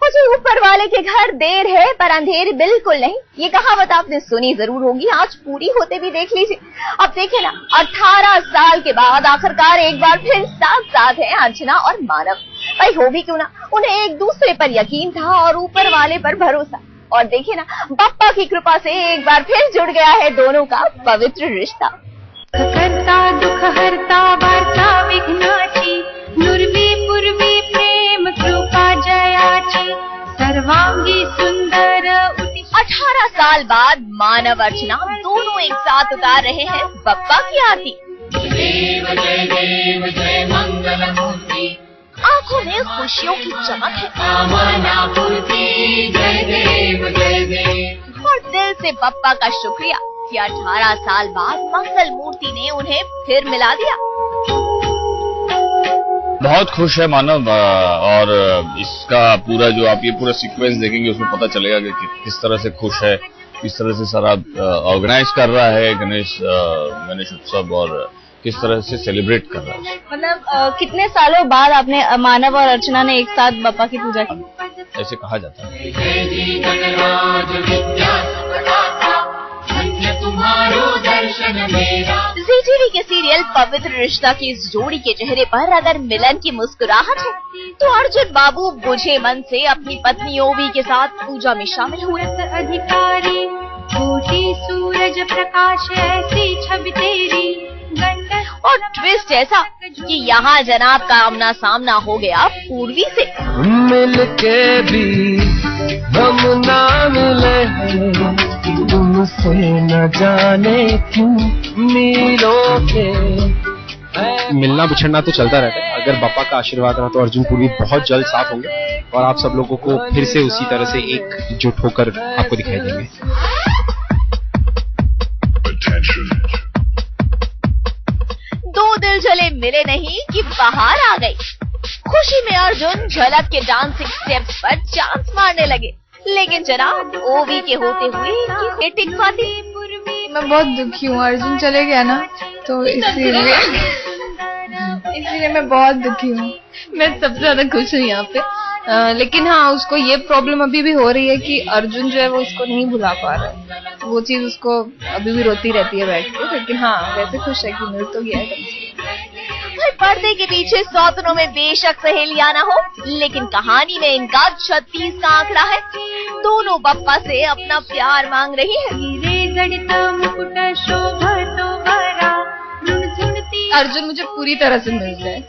मुझे ऊपर वाले के घर देर है पर अंधेर बिल्कुल नहीं, ये कहावत आपने सुनी जरूर होगी, आज पूरी होते भी देख लीजिए। अब देखे ना, 18 साल के बाद आखिरकार एक बार फिर साथ साथ है अर्चना और मानव। भाई हो भी क्यों ना, उन्हें एक दूसरे पर यकीन था और ऊपर वाले पर भरोसा। और देखे ना, बप्पा की कृपा से एक बार फिर जुड़ गया है दोनों का पवित्र रिश्ता। करता दुख हरता वार्ता विघ्नाची, नुर्वी पूर्वी प्रेम कृपा जयाची, सर्वांगी सुंदर 18 साल बाद मानव अर्चना दोनों एक साथ उतार रहे हैं बप्पा की आरती। देव जय देव जय मंगल मूर्ति, आंखों में खुशियों की चमक है, कामना पूर्ति जय देव जय देव। और दिल से बप्पा का शुक्रिया कि 18 साल बाद मंगल मूर्ति ने उन्हें फिर मिला दिया। बहुत खुश है मानव, और इसका पूरा जो आप ये पूरा सीक्वेंस देखेंगे उसमें पता चलेगा कि किस तरह से खुश है, किस तरह से सारा ऑर्गेनाइज कर रहा है गणेश उत्सव और किस तरह से सेलिब्रेट कर रहा है। मतलब कितने सालों बाद आपने मानव और अर्चना ने एक साथ बप्पा की पूजा की? ऐसे कहा जाता है। ZTV के सीरियल पवित्र रिश्ता की इस जोड़ी के चेहरे पर अगर मिलन की मुस्कुराहट है, तो अर्जुन बाबू बुझे मन से अपनी पत्नी ओवी के साथ पूजा में शामिल हुए। अधिकारी कोटि सूरज प्रकाश ऐसी छवि तेरी, और ट्विस्ट ऐसा कि यहाँ जनाब का आमना सामना हो गया पूर्वी से। मिलके भी हम ना मिले, तुमसे न जाने क्यों मीलों के। मिलना बिछड़ना तो चलता रहता है, अगर बप्पा का आशीर्वाद रहा तो अर्जुन पूर्वी बहुत जल्द साथ होंगे और आप सब लोगों को फिर से उसी तरह से एकजुट होकर आपको दिखाई देंगे। दो दिल जले मिले नहीं कि बाहर आ गई। खुशी में अर्जुन झलक के डांसिंग स्टेप्स पर चांस मारने लगे, लेकिन जनाब ओवी के होते हुए टिक पाती। मैं बहुत दुखी हूँ, अर्जुन चले गया ना, तो इसीलिए मैं बहुत दुखी हूँ। मैं सबसे ज्यादा खुश हूँ यहाँ पे, लेकिन हाँ उसको ये प्रॉब्लम अभी भी हो रही है कि अर्जुन जो है वो उसको नहीं भुला पा रहा है, वो चीज उसको अभी भी रोती रहती है बैठ के। लेकिन हाँ वैसे खुश है कि मिल तो गया है। पर्दे के पीछे सौतनों में बेशक सहेलियां न हो, लेकिन कहानी में इनका 36 का आंकड़ा है। दोनों बप्पा से अपना प्यार मांग रही है। अर्जुन मुझे पूरी तरह से मिल जाए,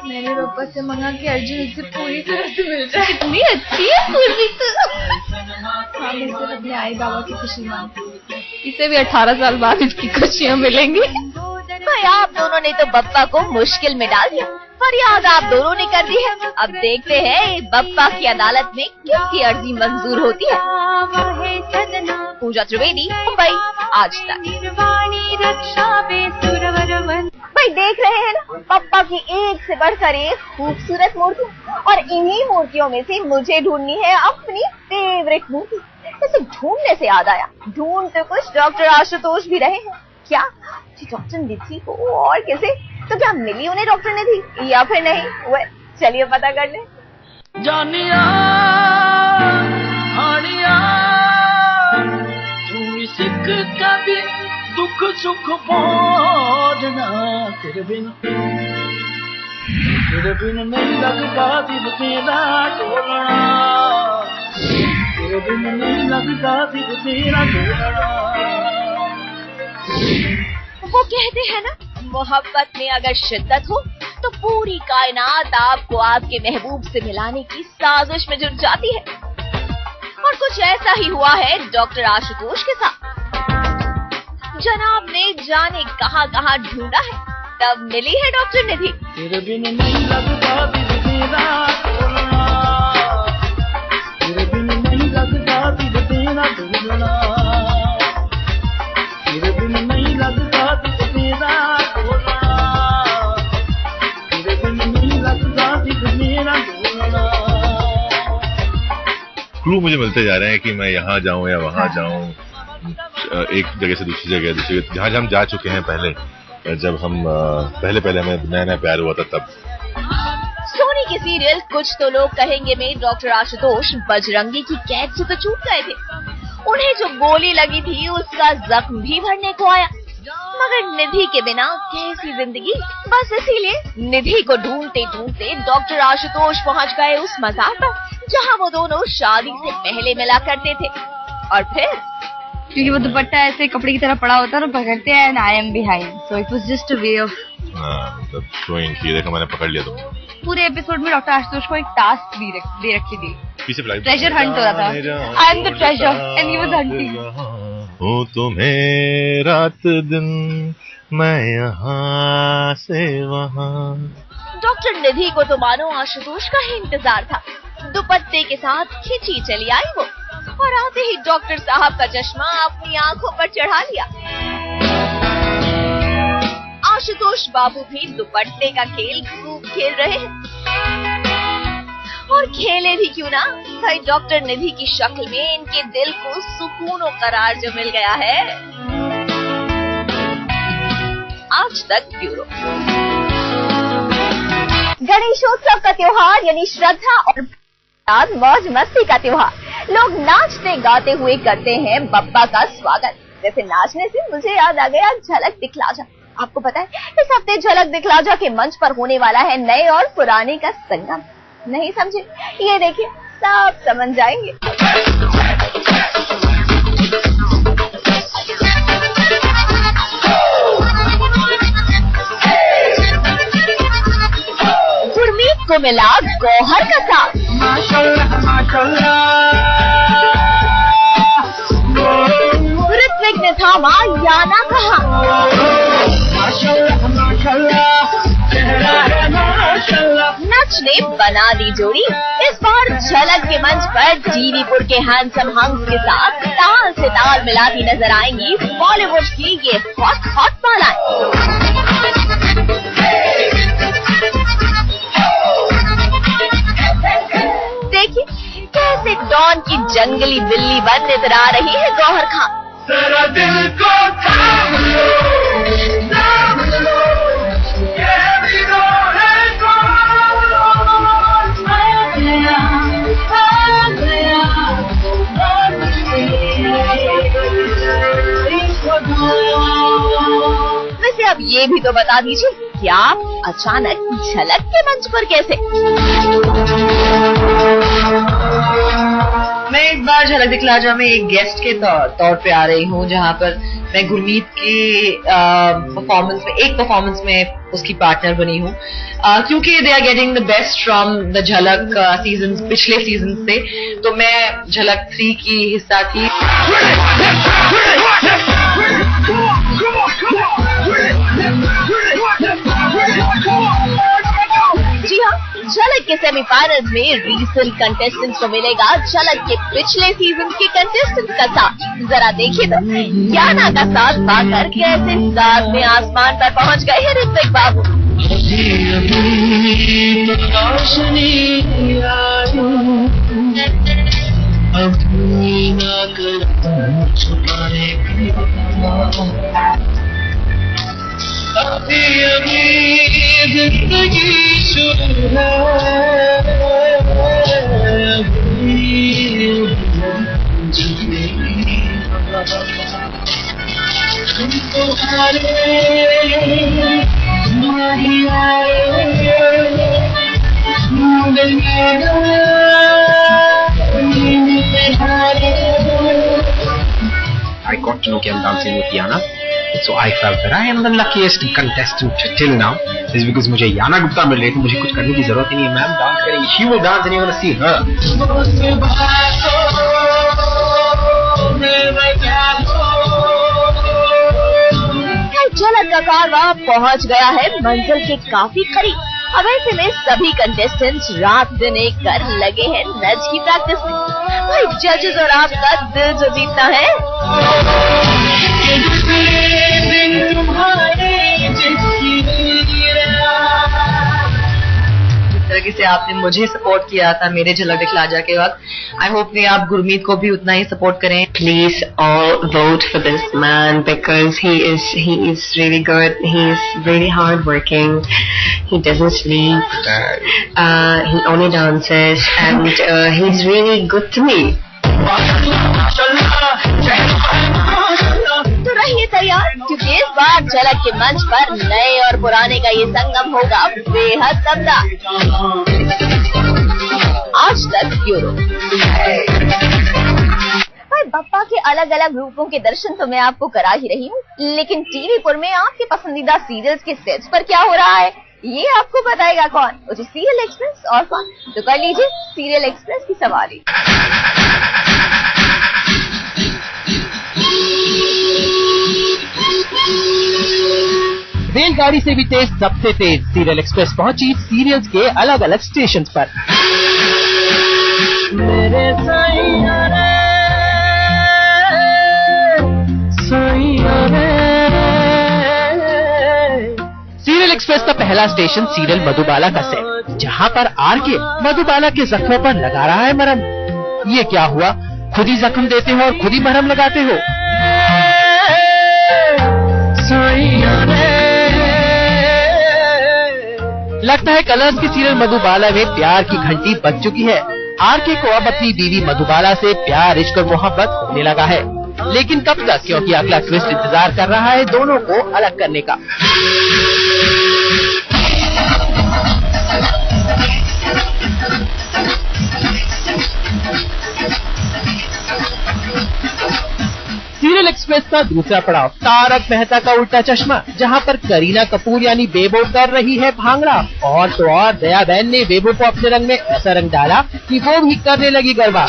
मैंने पापा से मांगा कि अर्जुन मुझसे पूरी तरह से मिल जाए। कितनी अच्छी है पूर्वी तो। हाँ मैं सिर्फ अपने आई बाबा की खुशी मांगती हूँ। इसे भी 18 साल बाद इसकी खुशियाँ मिलेंगी। भाई आप दोनों ने तो बप्पा को मुश्किल में डाल दिया, फरियाद आप दोनों ने कर दी है। अब देखते हैं बप्पा की अदालत में किसकी अर्जी मंजूर होती है। पूजा त्रिवेदी, मुंबई, आज तक। भाई देख रहे हैं ना, बप्पा की एक से बढ़कर एक खूबसूरत मूर्ति, और इन्हीं मूर्तियों में से मुझे ढूंढनी है अपनी फेवरेट मूर्ति। जैसे ढूंढने से याद आया, ढूंढ तो कुछ डॉक्टर आशुतोष भी रहे हैं क्या? डॉक्टर निधि को और कैसे, तो क्या मिली उन्हें डॉक्टर निधि या फिर नहीं? वह चलिए पता कर ले। जानिया हानिया तू सिख कभी दुख सुख बोझना, तेरे बिन नहीं लगता दिल तेरा डोलना, तेरे बिन नहीं लगता दिल तेरा डोलना। वो कहते हैं ना, मोहब्बत में अगर शिद्दत हो तो पूरी कायनात आपको आपके महबूब से मिलाने की साजिश में जुट जाती है। और कुछ ऐसा ही हुआ है डॉक्टर आशुतोष के साथ। जनाब ने जाने कहां कहां ढूंढा है, तब मिली है डॉक्टर निधि। तेरे बिन नहीं लगता दिल तेरा डोलना, तेरे बिन नहीं लगता दिल तेरा डोलना, तेरे बिन नहीं लगता दिल तेरा डोलना, तेरे बिन नहीं लगता दिल मेरा डोलना। क्लू मुझे मिलते जा रहे हैं कि मैं यहाँ जाऊँ या वहाँ जाऊँ, एक जगह से दूसरी जगह जहाँ हम जा चुके हैं पहले, जब हम पहले हमें नया नया प्यार हुआ था तब। सोनी की सीरियल कुछ तो लोग कहेंगे में डॉक्टर आशुतोष बजरंगी की कैद से तो छूट गए थे। उन्हें जो गोली लगी थी उसका जख्म भी भरने को आया, मगर निधि के बिना कैसी जिंदगी। बस इसीलिए निधि को ढूंढते ढूंढते डॉक्टर आशुतोष पहुंच गए उस मजार पर जहां वो दोनों शादी से पहले मिला करते थे। और फिर क्योंकि वो दुपट्टा ऐसे कपड़े की तरह पड़ा होता है और पकड़ते हैं and I am behind, so it was just a way of मतलब शोइंग कि देखो मैंने पकड़ लिया। तो पूरे एपिसोड में डॉक्टर आशुतोष को एक टास्क भी दे रखी थी, पीछे ट्रेजर हंट हो रहा था। I am the treasure and he was hunting. हूँ तुम्हें रात दिन मैं यहाँ से वहाँ। डॉक्टर निधि को तो मानो आशुतोष का ही इंतजार था। दुपट्टे के साथ खिंची चली आई वो और आते ही डॉक्टर साहब का चश्मा अपनी आंखों पर चढ़ा लिया। आशुतोष बाबू भी दुपट्टे का खेल खूब खेल रहे हैं और खेले भी क्यों ना, भाई डॉक्टर निधि की शक्ल में इनके दिल को सुकून और करार जो मिल गया है। आज तक ब्यूरो। गणेशोत्सव का त्योहार यानी श्रद्धा और मौज मस्ती का त्योहार। लोग नाचते गाते हुए करते हैं बप्पा का स्वागत। जैसे नाचने से मुझे याद आ गया झलक दिखला जा। आपको पता है इस हफ्ते झलक दिखला जा के मंच पर होने वाला है नए और पुराने का संगम। नहीं समझे? ये देखिए सब समझ जाएंगे। गुरमीत को मिला गौहर का साथ। ऋत्विक ने थामा याना कहा। नच ने बना दी जोड़ी। इस बार झलक के मंच पर जीवीपुर के हैंडसम हंस के साथ ताल से ताल मिलाती नजर आएंगी बॉलीवुड की ये हॉट मालाएं। देखिए कैसे डॉन की जंगली बिल्ली बन नजर आ रही है गौहर खान। तेरा दिल को थाम लो, थाम लो, ये भी है कौन आ गया, वैसे अब ये भी तो बता दीजिए कि आप अचानक झलक के मंच पर कैसे? मैं एक बार झलक दिखला जा में एक गेस्ट के तौर पे आ रही हूँ, जहाँ पर मैं गुरमीत की परफॉर्मेंस में उसकी पार्टनर बनी हूँ, क्योंकि they are getting the best from the Jhalak season, पिछले सीजन से। तो मैं झलक 3 की हिस्सा थी। जी हाँ, झलक के सेमीफाइनल्स में रीसेंट कंटेस्टेंट्स को मिलेगा झलक के पिछले सीजन के कंटेस्टेंट्स का साथ। जरा देखिए तो याना का साथ पाकर कैसे साथ में आसमान पर पहुंच गए हैं ऋत्विक बाबू। I got to know I'm dancing with Yana, so I felt that I am the luckiest contestant till now. Is because मुझे याना गुप्ता मिल रही थी, मुझे कुछ करने की जरूरत ही नहीं है। मैम डांस करेंगी, she will dance and you're gonna see her. झलक का कारवां पहुंच गया है मंजिल के काफी करीब। अब ऐसे में सभी कंटेस्टेंट्स रात दिन एक कर लगे हैं नच की प्रैक्टिस में। भाई जजेस और आपका दिल जो जीतना है। तरह से आपने मुझे सपोर्ट किया था मेरे झलक दिखला जा के वक्त, आई होप कि आप गुरमीत को भी उतना ही सपोर्ट करें. Please all vote for this man because he is really good. He is really hard working. He doesn't sleep. He only dances and he's really good to me. तो रहिए तैयार, क्योंकि इस बार झलक के मंच पर नए और पुराने का ये संगम होगा बेहद दमदार. आज तक ब्यूरो. भाई बप्पा के अलग अलग रूपों के दर्शन तो मैं आपको करा ही रही हूँ, लेकिन टीवी पुर में आपके पसंदीदा सीरियल्स के सेट्स पर क्या हो रहा है ये आपको बताएगा कौन? वो जो सीरियल एक्सप्रेस. और कौन? तो कर लीजिए सीरियल एक्सप्रेस की सवारी. रेलगाड़ी से भी तेज, सबसे तेज सीरियल एक्सप्रेस पहुंची सीरियल्स के अलग अलग स्टेशन पर. मेरे सैया रे, सैया रे. सीरियल एक्सप्रेस का पहला स्टेशन सीरियल मधुबाला का सेट, जहां पर आरके मधुबाला के जख्मों पर लगा रहा है मरहम. ये क्या हुआ? खुद ही जख्म देते हो और खुद ही मरहम लगाते हो. लगता है कलर्स की सीरियल मधुबाला में प्यार की घंटी बज चुकी है. आरके को अब अपनी बीवी मधुबाला से प्यार, इश्क और मोहब्बत होने लगा है. लेकिन कब तक? क्योंकि अगला ट्विस्ट इंतजार कर रहा है दोनों को अलग करने का. सीरियल एक्सप्रेस का दूसरा पड़ाव तारक मेहता का उल्टा चश्मा, जहां पर करीना कपूर यानी बेबो कर रही है भांगड़ा. और तो और दया बहन ने बेबो को अपने रंग में ऐसा रंग डाला कि वो भी करने लगी गरबा.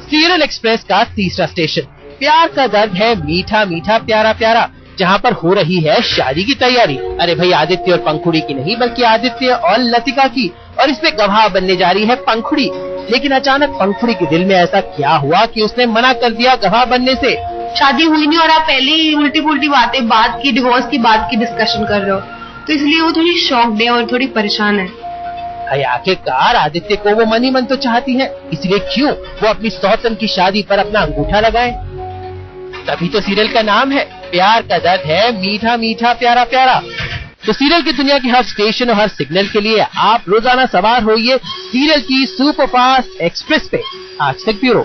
सीरियल एक्सप्रेस का तीसरा स्टेशन प्यार का दर्द है मीठा मीठा प्यारा प्यारा, जहां पर हो रही है शादी की तैयारी. अरे भाई आदित्य और पंखुड़ी की नहीं, बल्कि आदित्य और लतिका की. और इसमें गवाह बनने जा रही है पंखुड़ी. लेकिन अचानक पंखुड़ी के दिल में ऐसा क्या हुआ कि उसने मना कर दिया गवाह बनने से. शादी हुई नहीं और आप पहले ही उल्टी पुल्टी बातें, बात की डिवोर्स की बात की डिस्कशन कर रहे हो, तो इसलिए वो थोड़ी शॉक्ड है और थोड़ी परेशान है. आखिरकार आदित्य को वो मन ही मन तो चाहती है, इसलिए क्यों वो अपनी सौतन की शादी पर अपना अंगूठा लगाए. तभी तो सीरियल का नाम है प्यार का दर्द है मीठा मीठा प्यारा प्यारा. तो सीरियल की दुनिया की हर स्टेशन और हर सिग्नल के लिए आप रोजाना सवार होइए सीरियल की सुपरफास्ट एक्सप्रेस पे. आज तक ब्यूरो.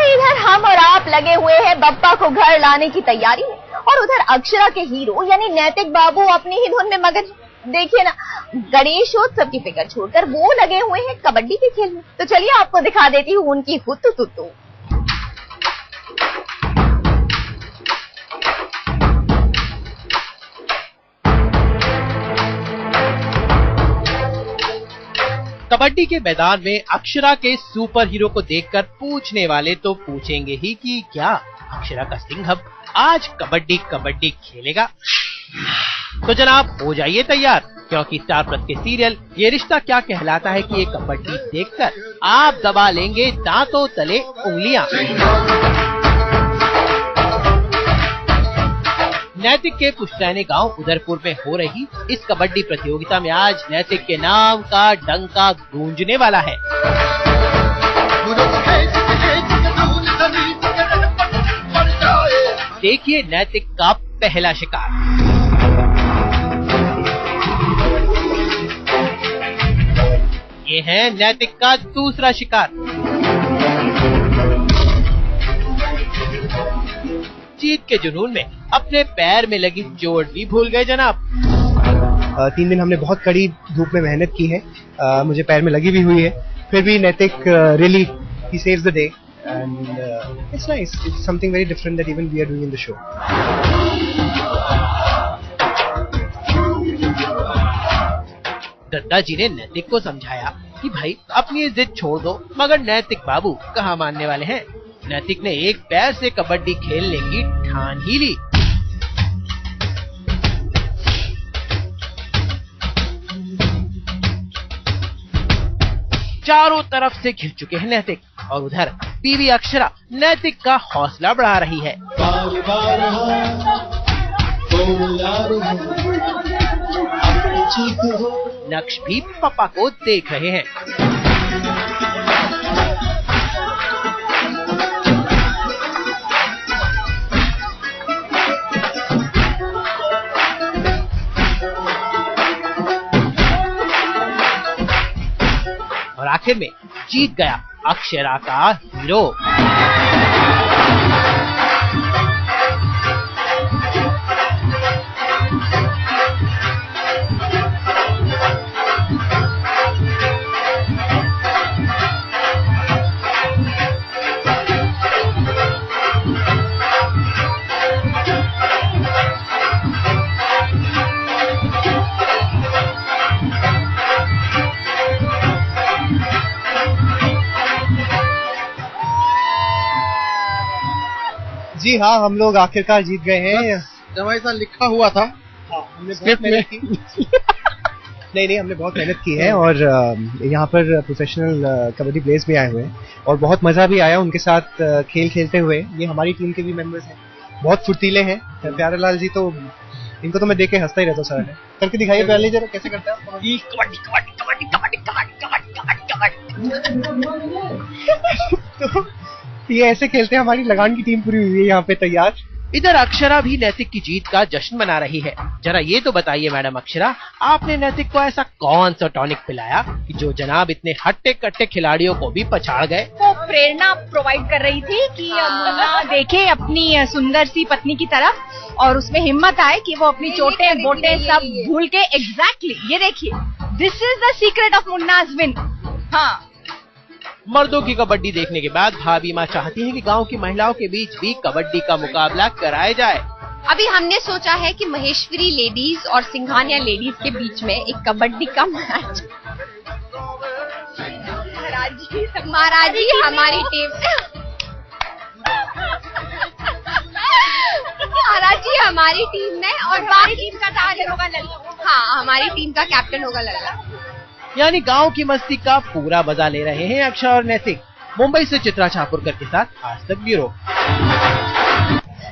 इधर हम और आप लगे हुए हैं बप्पा को घर लाने की तैयारी में, और उधर अक्षरा के हीरो यानी नैतिक बाबू अपनी ही धुन में मगन. देखिए ना, गणेशोत्सव की फिक्र छोड़कर वो लगे हुए हैं कबड्डी के खेल में. तो चलिए आपको दिखा देती हूँ उनकी हुतु तुतु. कबड्डी के मैदान में अक्षरा के सुपर हीरो को देखकर पूछने वाले तो पूछेंगे ही कि क्या अक्षरा का सिंघम आज कबड्डी कबड्डी खेलेगा. तो जनाब हो जाइए तैयार, क्योंकि स्टार प्लस के सीरियल ये रिश्ता क्या कहलाता है कि ये कबड्डी देखकर आप दबा लेंगे दांतों तले उंगलियां. नैतिक के पुश्तैनी गांव उदयपुर में हो रही इस कबड्डी प्रतियोगिता में आज नैतिक के नाम का डंका गूंजने वाला है. देखिए नैतिक का पहला शिकार. ये है नैतिक का दूसरा शिकार. जीत के जुनून में अपने पैर में लगी चोट भी भूल गए जनाब. 3 दिन हमने बहुत कड़ी धूप में मेहनत की है, मुझे पैर में लगी भी हुई है, फिर भी Naitik really he saves the day and it's nice. It's something very different that even we are doing in the show. Dadda ji ने नैतिक को समझाया कि भाई अपनी जिद छोड़ दो, मगर नैतिक बाबू कहाँ मानने वाले हैं। नैतिक ने एक पैर से कबड्डी खेलने की ठान ही ली। चारों तरफ से घिर चुके हैं नैतिक, और उधर बीवी अक्षरा नैतिक का हौसला बढ़ा रही है। नक्श भी पापा को देख रहे हैं। और आखिर में जीत गया अक्षरा का हीरो। जी हाँ, हम लोग आखिरकार जीत गए हैं। जब ऐसा लिखा हुआ था हमने बहुत मेहनत की। नहीं, हमने बहुत मेहनत की है और यहाँ पर प्रोफेशनल कबड्डी प्लेयर्स भी आए हुए हैं और बहुत मजा भी आया उनके साथ खेल खेलते हुए। ये हमारी टीम के भी मेंबर्स हैं, बहुत फुर्तीले हैं। प्यारे लाल जी तो इनको तो मैं देख के हंसता ही रहता हूँ सारा। करके दिखाइए प्यारे जरा, कैसे करते हैं आप? तो ये ऐसे खेलते हैं। हमारी लगान की टीम पूरी हुई है यहाँ पे तैयार। इधर अक्षरा भी नैतिक की जीत का जश्न मना रही है। जरा ये तो बताइए मैडम अक्षरा, आपने नैतिक को ऐसा कौन सा टॉनिक पिलाया कि जो जनाब इतने हट्टे कट्टे खिलाड़ियों को भी पछाड़ गए? वो प्रेरणा प्रोवाइड कर रही थी कि मुन्ना देखे अपनी सुंदर सी पत्नी की तरफ और उसमें हिम्मत आए कि वो अपनी चोटें बोटे सब भूल के एग्जैक्टली ये देखिए, this is the secret of Munna's win. हाँ, मर्दों की कबड्डी देखने के बाद भाभी माँ चाहती है कि गांव की महिलाओं के बीच भी कबड्डी का मुकाबला कराया जाए। अभी हमने सोचा है कि महेश्वरी लेडीज और सिंघानिया लेडीज के बीच में एक कबड्डी का मैच। महाराज जी हमारी टीम महाराज जी हमारी टीम में और हमारी टीम का कैप्टन होगा लल्ला। हाँ, हमारी टीम का कैप्टन होगा लल्ला। यानी गांव की मस्ती का पूरा मजा ले रहे हैं अक्षरा और नैतिक। मुंबई से चित्रा छापुरकर के साथ आज तक ब्यूरो।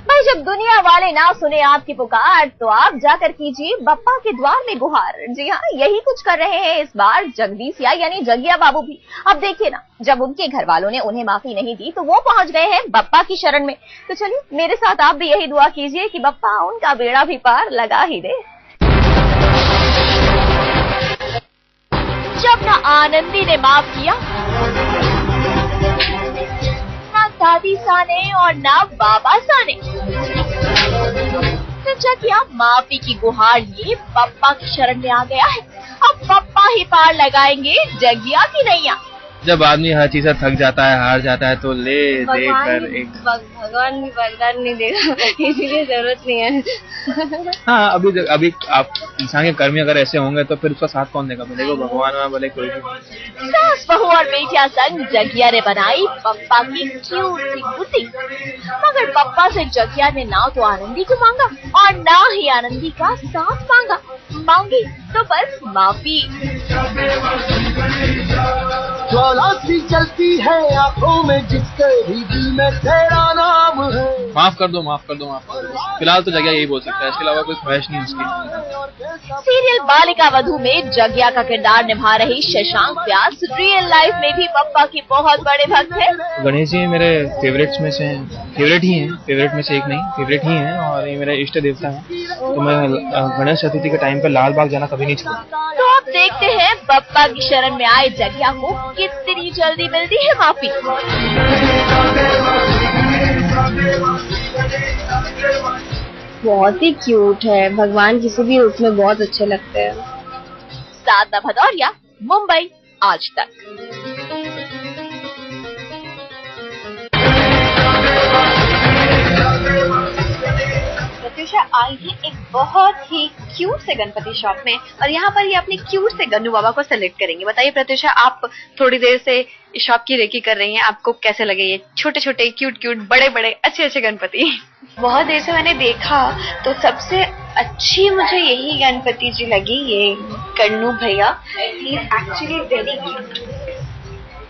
भाई, जब दुनिया वाले ना सुने आपकी पुकार तो आप जाकर कीजिए बप्पा के द्वार में गुहार। जी हाँ, यही कुछ कर रहे हैं इस बार जगदीशिया यानी जगिया बाबू भी। अब देखिए ना, जब उनके घर वालों ने उन्हें माफी नहीं दी तो वो पहुंच गए हैं बप्पा की शरण में। तो चलिए मेरे साथ आप भी यही दुआ कीजिए कि बप्पा उनका बेड़ा भी पार लगा ही दे। जब ना आनंदी ने माफ किया, ना दादी साने और ना बाबा साने, तो जगिया माफी की गुहार लिए पप्पा की शरण में आ गया है। अब पप्पा ही पार लगाएंगे जगिया की नैया। जब आदमी हर चीज से थक जाता है, हार जाता है, तो ले दे कर एक भगवान भी वरदान नहीं देगा, इसीलिए जरूरत नहीं है। हाँ, अभी आप इंसान के कर्म अगर ऐसे होंगे तो फिर उसका साथ कौन देगा? भले को भगवान ना भले कोई भी। सास बहू और बेटिया संग जगिया ने बनाई पप्पा की क्यूट सी कुर्सी, मगर पप्पा से जगिया ने ना तो आनंदी को मांगा और ना ही आनंदी का साथ मांगा। मांगी तो बस माफी। ज्वालासी चलती है आंखों में जिसके भी दिल में तेरा नाम है। माफ कर दो, माफ कर दो, माफ कर दो। फिलहाल तो जगिया यही बोल सकता है, इसके अलावा कोई ख्वाहिश नहीं उसकी। सीरियल बालिका वधू में जगिया का किरदार निभा रही शशांक व्यास रियल लाइफ में भी पप्पा की बहुत बड़े भक्त है। गणेश जी मेरे फेवरेट्स में से फेवरेट ही हैं, फेवरेट में से एक नहीं, फेवरेट ही हैं और ये मेरे इष्ट देवता हैं। तो मैं गणेश चतुर्थी के टाइम पे लाल बाग जाना कभी नहीं छोड़ा। तो अब देखते हैं पप्पा की शरण में आए जगिया को कितनी जल्दी मिलती है माफी। बहुत ही क्यूट है, भगवान किसी भी रूप में बहुत अच्छे लगते हैं। साधना भदौरिया, मुंबई, आज तक। प्रत्युषा आई है एक बहुत ही क्यूट से गणपति शॉप में और यहाँ पर ये अपने क्यूट से गन्नू बाबा को सेलेक्ट करेंगे। बताइए प्रत्युषा, आप थोड़ी देर से इस शॉप की रेकी कर रही हैं, आपको कैसे लगे ये छोटे छोटे क्यूट क्यूट बड़े बड़े अच्छे अच्छे गणपति? बहुत देर से मैंने देखा तो सबसे अच्छी मुझे यही गणपति जी लगी, ये कन्नू भैया। He is actually very cute.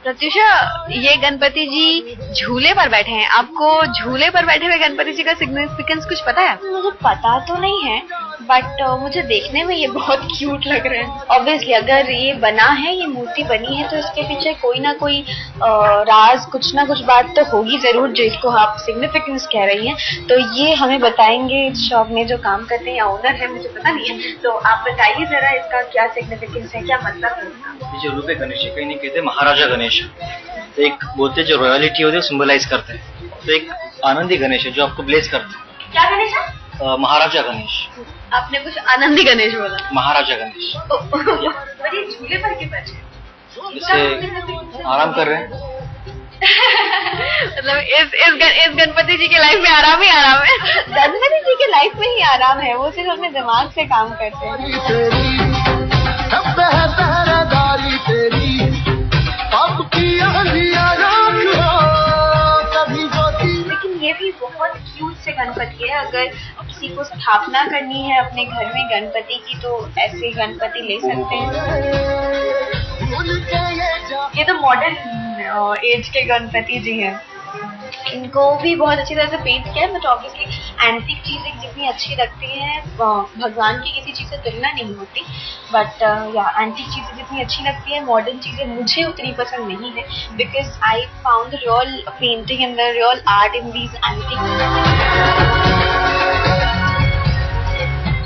Pratyusha, ये गणपति जी झूले पर बैठे हैं, आपको झूले पर बैठे हुए गणपति जी का सिग्निफिकेंस कुछ पता है? मुझे पता तो नहीं है, बट मुझे देखने में ये बहुत क्यूट लग रहे हैं। ऑब्वियसली अगर ये बना है, ये मूर्ति बनी है, तो इसके पीछे कोई ना कोई राज, कुछ ना कुछ बात तो होगी जरूर, जो इसको आप सिग्निफिकेंस कह रही हैं। तो ये हमें बताएंगे इस शॉप में जो काम करते हैं या ओनर है, मुझे पता नहीं है। तो आप बताइए जरा इसका क्या सिग्निफिकेंस है, क्या मतलब है इसका? जो रूप है गणेश, कहीं नहीं कहते महाराजा गणेश, तो एक बोलते जो रॉयलिटी होती है सिंबलाइज करते हैं। तो एक आनंदी गणेश है जो आपको ब्लेस करते हैं। क्या गणेश है? महाराजा गणेश। आपने कुछ आनंदी गणेश बोला? महाराजा गणेश। बड़ी झूले पर के बैठे, जैसे आराम कर रहे हैं। मतलब इस गणपति जी के लाइफ में आराम ही आराम है। गणपति जी के लाइफ में ही आराम है, वो सिर्फ अपने दिमाग से काम करते हैं। लेकिन ये भी बहुत क्यूट से गणपति है। अगर किसी को स्थापना करनी है अपने घर में गणपति की, तो ऐसे गणपति ले सकते हैं। ये तो मॉडर्न एज के गणपति जी हैं, इनको भी बहुत अच्छी तरह से पेंट किया है। बट ऑब्वियसली एंटीक चीजें जितनी अच्छी लगती हैं, भगवान की किसी चीज से तुलना नहीं होती, बट या एंटीक चीजें जितनी अच्छी लगती है, मॉडर्न चीजें मुझे उतनी पसंद नहीं है, because I found real painting and the real art in these antique.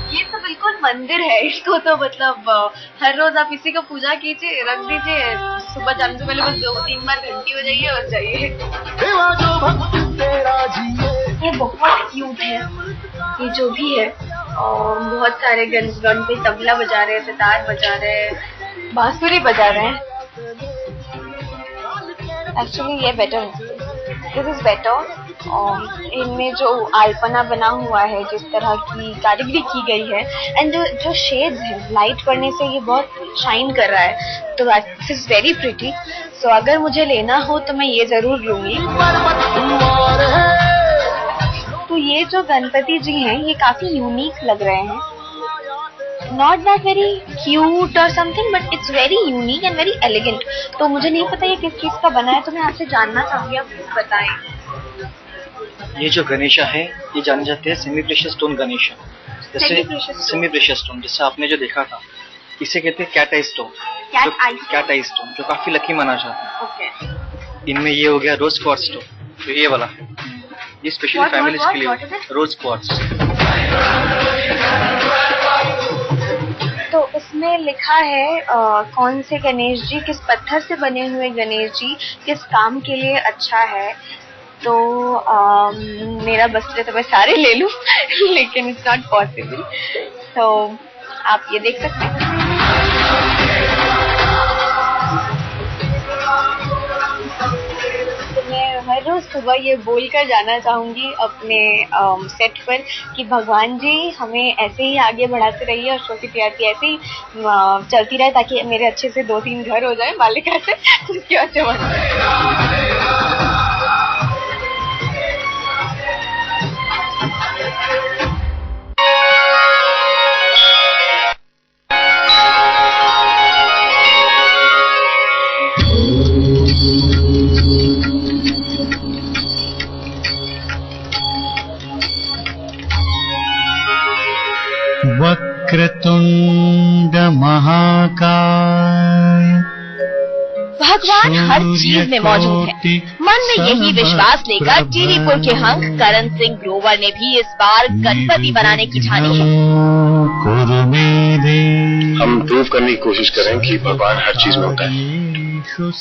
ये तो बिल्कुल मंदिर है, इसको तो मतलब हर रोज आप इसी को पूजा कीजिए, रख दीजिए, सुबह जाने से पहले बस 2-3 बार घंटी हो जाइए और जाइए। ये बहुत क्यूट है, ये जो भी है। और बहुत सारे गणपति तबला बजा रहे हैं, सितार बजा रहे हैं, बांसुरी बजा रहे हैं। एक्चुअली ये बेटर है, दिस इज बेटर। इनमें जो अल्पना बना हुआ है, जिस तरह की कारीगरी की गई है, एंड जो शेड्स हैं, लाइट पड़ने से ये बहुत शाइन कर रहा है, तो दिस इज वेरी प्रिटी। सो अगर मुझे लेना हो तो मैं ये जरूर लूंगी। तो ये जो गणपति जी हैं, ये काफी यूनिक लग रहे हैं। Not that very cute or something, but it's very unique and very elegant. तो मुझे नहीं पता ये किस चीज का बना है, तो मैं आपसे जानना चाहूंगी, आप बताएं। ये जो गणेशा है, ये जाने जाते हैं सेमी प्रेशियस स्टोन गणेशा। जैसे सेमी प्रेशियस स्टोन, जैसे आपने जो देखा था, इसे कहते हैं कैट आई स्टोन। कैट आई स्टोन जो काफी लकी माना जाता है। इनमें ये हो गया रोज क्वार्ट्ज स्टोन, तो ये वाला ये स्पेशली फैमिलीज के लिए रोज क्वार्ट्ज। तो इसमें लिखा है कौन से गणेश जी, किस पत्थर से बने हुए गणेश जी किस काम के लिए अच्छा है। तो मेरा बस तो मैं सारे ले लूं, लेकिन इट्स नॉट पॉसिबल। तो आप ये देख सकते हैं। मैं हर रोज सुबह ये बोलकर जाना चाहूंगी अपने सेट पर कि भगवान जी हमें ऐसे ही आगे बढ़ाते रहिए और छोटी प्यारी ऐसे ही चलती रहे, ताकि मेरे अच्छे से 2-3 घर हो जाए मालिका से। क्या वक्रतुंड महाकाय। भगवान हर चीज में मौजूद है। मन में यही विश्वास लेकर टीरीपुर के हंक करण सिंह ग्रोवर ने भी इस बार गणपति बनाने की ठानी है। हम प्रूव करने की कोशिश कर रहे हैं कि भगवान हर चीज में होता है।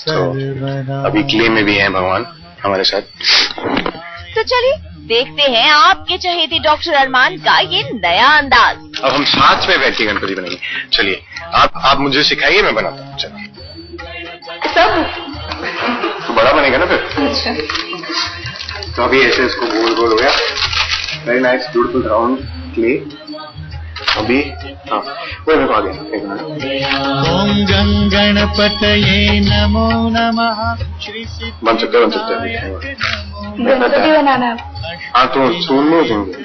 तो अभी क्ले में भी हैं भगवान हमारे साथ। तो चलिए देखते हैं आपके चहेते डॉक्टर अरमान का ये नया अंदाज। अब हम साथ में बैठ के गणपति बनेंगे। चलिए आप मुझे सिखाइए, मैं बनाता हूँ। चलिए तो बड़ा बनेगा ना फिर। तो अभी ऐसे इसको गोल गोल हो गया, very nice beautiful round clay. अभी हाँ वो मेरे को आ गया। एक मिनट। ओम गणपतये नमो नमः। बन सकते गणपति बनाना। हाँ तो सुनने देंगे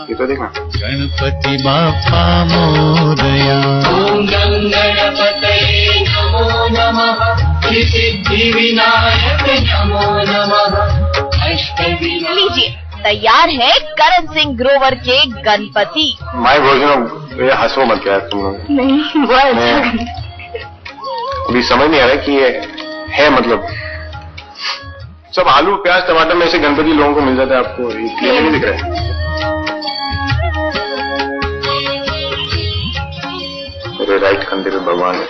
ये तो देखना। गणपति बाप्पा मोरया। ओम गणपतये नमो नमः। सिद्धि विनायक नमो नमः। लीजिए तैयार है करण सिंह ग्रोवर के गणपति। माय वर्जन ऑफ ये हंसो मत यार तुम लोग। नहीं वो अभी समझ नहीं आ रहा कि ये है मतलब सब आलू प्याज टमाटर में से गणपति लोगों को मिल जाता है, आपको ये नहीं दिख रहा है। मेरे राइट कंधे पे भगवान है,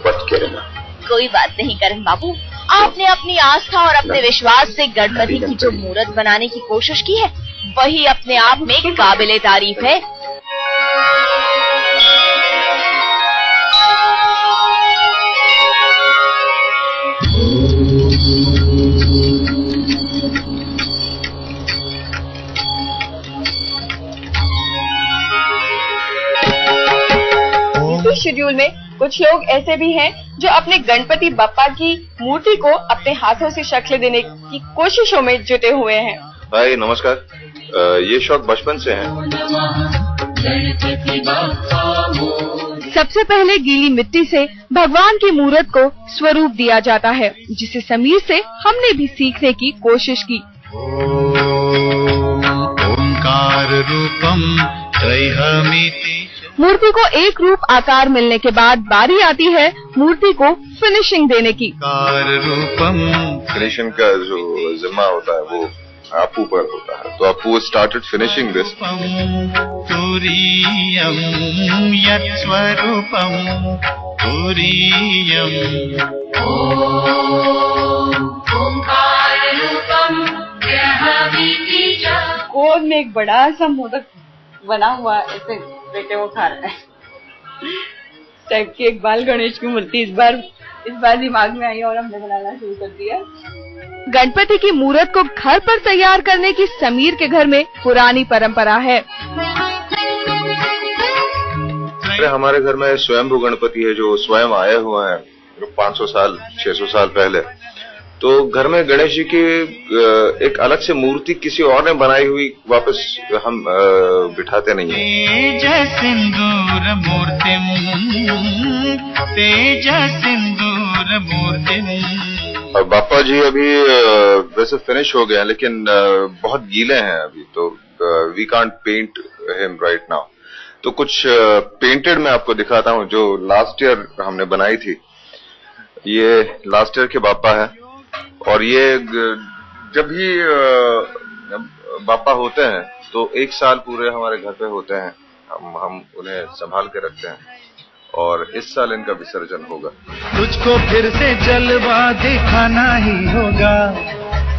बच के रहना। कोई बात नहीं करण बाबू, आपने अपनी आस्था और अपने विश्वास से गणपति की जो मूर्त बनाने की कोशिश की है वही अपने आप में काबिले तारीफ है। इसी शेड्यूल में कुछ लोग ऐसे भी हैं जो अपने गणपति बप्पा की मूर्ति को अपने हाथों से शक्ल देने की कोशिशों में जुटे हुए हैं। भाई नमस्कार, ये शौक बचपन से है। सबसे पहले गीली मिट्टी से भगवान की मूर्त को स्वरूप दिया जाता है, जिसे समीर से हमने भी सीखने की कोशिश की। ओंकार रूपम त्रैहमिति। मूर्ति को एक रूप आकार मिलने के बाद बारी आती है मूर्ति को फिनिशिंग देने की। फिनिशिंग का जो जिम्मा होता है वो आपू पर होता है, तो आपू स्टार्टेड फिनिशिंग दिस। तुरीयम यत्स्वरूपम तुरीयम। ओंकार रूपम त्रैहमिति च। गोद में एक बड़ा सा मोदक बना हुआ ऐसे बेटे वो खा रहा है। टाइप की एक बाल गणेश की मूर्ति इस बार दिमाग में आई और हमने बनाना शुरू कर दिया। गणपति की मूर्त को घर पर तैयार करने की समीर के घर में पुरानी परंपरा है। हमारे घर में स्वयंभू गणपति है जो स्वयं आए हुए हैं 500 साल 600 साल पहले। तो घर में गणेश जी की एक अलग से मूर्ति किसी और ने बनाई हुई वापस हम बिठाते नहीं हैं। तेज सिंदूर मूर्तिम तेज सिंदूर मूर्तिम। और बापा जी अभी वैसे फिनिश हो गए हैं लेकिन बहुत गीले हैं अभी, तो we can't paint him right now. तो कुछ पेंटेड मैं आपको दिखाता हूँ जो लास्ट ईयर हमने बनाई थी। ये लास्ट ईयर के बापा है और ये जब भी बापा होते हैं तो एक साल पूरे हमारे घर पे होते हैं, हम उन्हें संभाल के रखते हैं और इस साल इनका विसर्जन होगा। तुझको फिर से जलवा दिखाना ही होगा,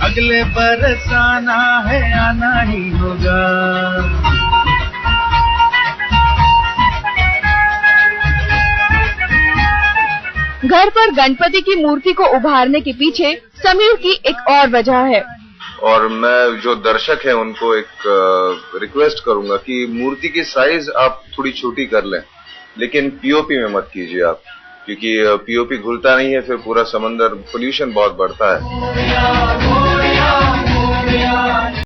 अगले बरस आना है आना ही होगा। घर पर गणपति की मूर्ति को उभारने के पीछे समीर की एक और वजह है। और मैं जो दर्शक हैं उनको एक रिक्वेस्ट करूंगा कि मूर्ति की साइज आप थोड़ी छोटी कर लें, लेकिन पीओपी में मत कीजिए आप, क्योंकि पीओपी घुलता नहीं है, फिर पूरा समंदर पोल्यूशन बहुत बढ़ता है।